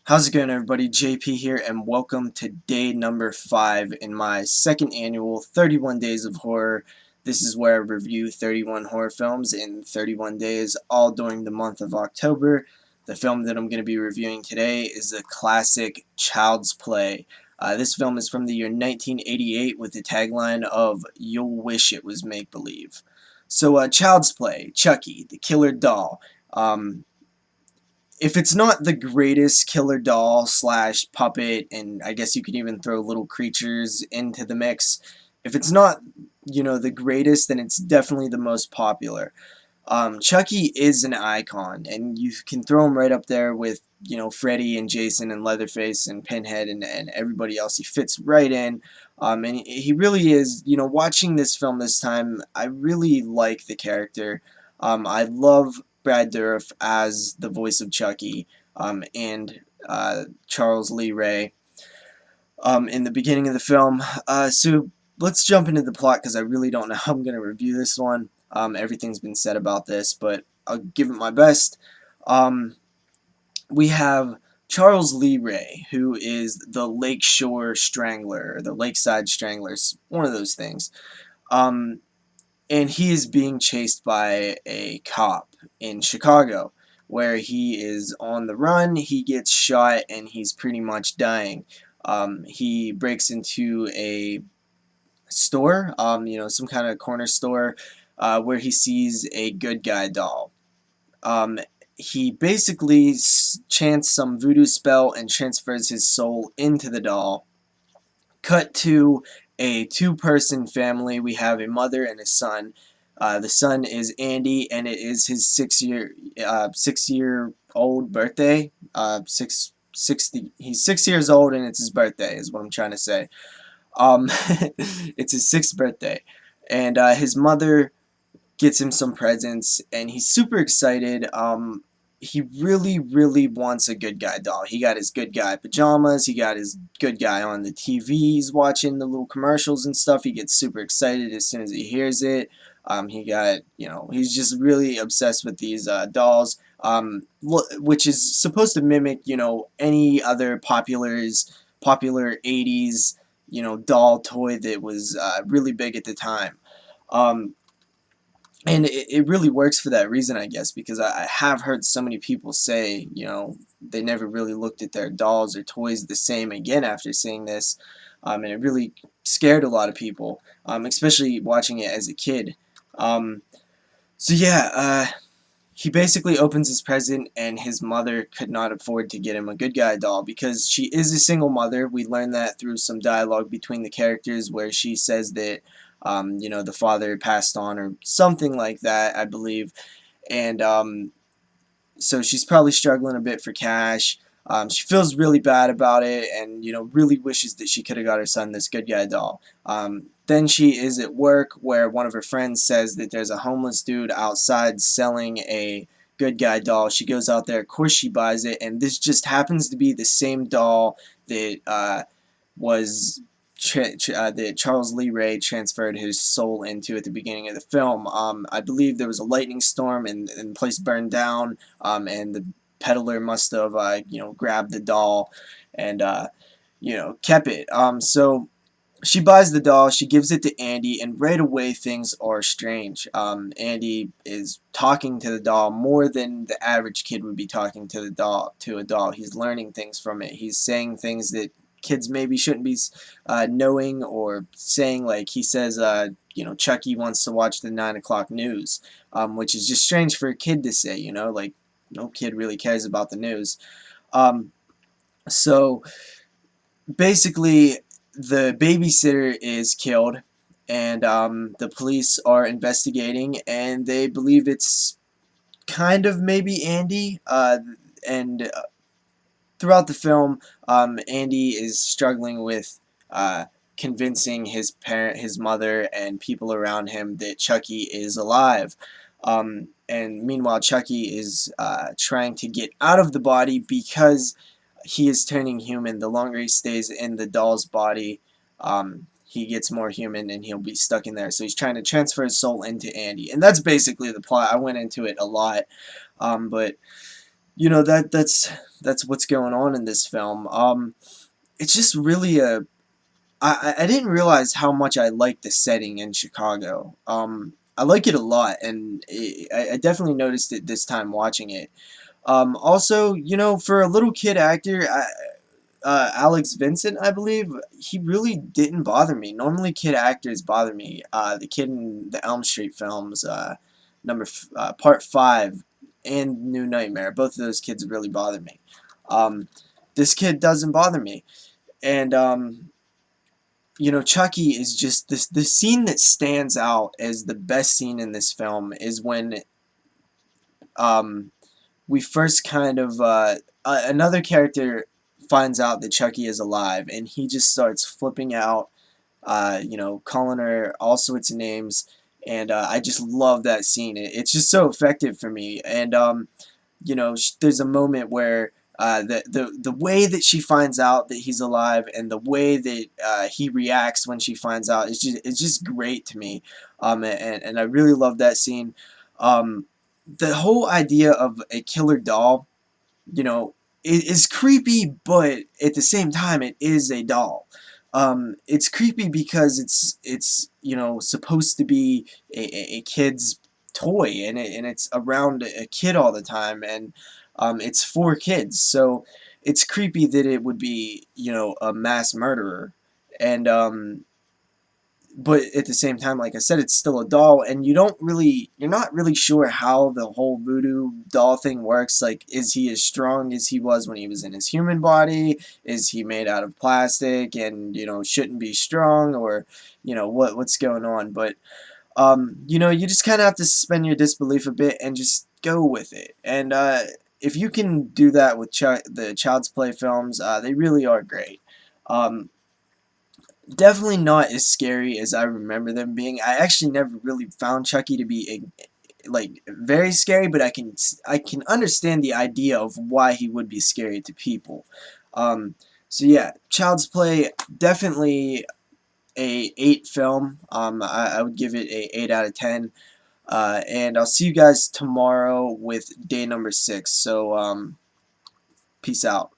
How's it going, everybody? JP here, and welcome to day number 5 in my second annual 31 Days of Horror. This is where I review 31 horror films in 31 days, all during the month of October. The film that I'm going to be reviewing today is the classic Child's Play. This film is from the year 1988 with the tagline of "You'll wish it was make-believe." So, Child's Play, Chucky, the killer doll. If it's not the greatest killer doll slash puppet, and I guess you could even throw little creatures into the mix, if it's not, the greatest, then it's definitely the most popular. Chucky is an icon, and you can throw him right up there with, Freddy and Jason and Leatherface and Pinhead and everybody else. He fits right in. And he really is, watching this film this time, I really like the character. I love Brad Dourif as the voice of Chucky, and Charles Lee Ray in the beginning of the film. So let's jump into the plot because I really don't know how I'm going to review this one. Everything's been said about this, but I'll give it my best. We have Charles Lee Ray, who is the Lakeshore Strangler, or the Lakeside Strangler, one of those things. And he is being chased by a cop in Chicago, where he is on the run. He gets shot, and he's pretty much dying. He breaks into a store, some kind of corner store, where he sees a good guy doll. Um, he basically chants some voodoo spell and transfers his soul into the doll. Cut to a two-person family. We have a mother and a son. The son is Andy, and it is his 6 year old birthday. He's 6 years old, and it's his birthday, is what I'm trying to say. Um, it's his 6th birthday, and his mother gets him some presents, and he's super excited. He really, really wants a good guy doll. He got his good guy pajamas. He got his good guy on the TV. He's watching the little commercials and stuff. He gets super excited as soon as he hears it. He's just really obsessed with these dolls, which is supposed to mimic, any other popular 80s, doll toy that was really big at the time. Um, and it really works for that reason, I guess, because I have heard so many people say, they never really looked at their dolls or toys the same again after seeing this, and it really scared a lot of people, especially watching it as a kid. Um, so yeah, he basically opens his present, and his mother could not afford to get him a good guy doll because she is a single mother. We learn that through some dialogue between the characters where she says that, the father passed on or something like that, I believe. And so she's probably struggling a bit for cash. She feels really bad about it, and really wishes that she could have got her son this good guy doll. Then she is at work where one of her friends says that there's a homeless dude outside selling a good guy doll. She goes out there, of course she buys it, and this just happens to be the same doll that was that Charles Lee Ray transferred his soul into at the beginning of the film. I believe there was a lightning storm, and the place burned down, and the peddler must have grabbed the doll and kept it. So she buys the doll, she gives it to Andy, and right away things are strange. Andy is talking to the doll more than the average kid would be talking to a doll. He's learning things from it. He's saying things that kids maybe shouldn't be knowing or saying. Like he says, Chucky wants to watch the 9 o'clock news, which is just strange for a kid to say. Like no kid really cares about the news. So basically, the babysitter is killed, and the police are investigating, and they believe it's kind of maybe Andy. And throughout the film, Andy is struggling with convincing his mother, and people around him that Chucky is alive. And meanwhile, Chucky is trying to get out of the body because he is turning human. The longer he stays in the doll's body, he gets more human, and he'll be stuck in there. So he's trying to transfer his soul into Andy, and that's basically the plot. I went into it a lot, but you know, that's what's going on in this film. It's just really a I didn't realize how much I like the setting in Chicago. I like it a lot, and I definitely noticed it this time watching it. Also, you know, for a little kid actor, Alex Vincent, I believe, he really didn't bother me. Normally, kid actors bother me. The kid in the Elm Street films, Part 5 and New Nightmare, both of those kids really bother me. Um, this kid doesn't bother me. And, you know, Chucky is just this. The scene that stands out as the best scene in this film is when um, we first kind of another character finds out that Chucky is alive, and he just starts flipping out, you know, calling her all sorts of names, and I just love that scene. It's just so effective for me, and you know, there's a moment where the way that she finds out that he's alive and the way that he reacts when she finds out is just it's just great to me, and I really love that scene. Um, the whole idea of a killer doll, you know, is creepy, but at the same time, it is a doll. It's creepy because it's you know supposed to be a kid's toy, and it's around a kid all the time, and it's for kids, so it's creepy that it would be you know a mass murderer, and but at the same time, like I said, it's still a doll, and you're not really sure how the whole voodoo doll thing works. Like, is he as strong as he was when he was in his human body? Is he made out of plastic and, you know, shouldn't be strong? Or, you know, what's going on? But, you know, you just kind of have to suspend your disbelief a bit and just go with it. And, if you can do that with the Child's Play films, they really are great. Um, Definitely not as scary as I remember them being. I actually never really found Chucky to be like very scary, but I can understand the idea of why he would be scary to people. Um, so yeah, Child's Play, definitely a 8 film. I would give it a 8 out of 10. And I'll see you guys tomorrow with day number 6. So peace out.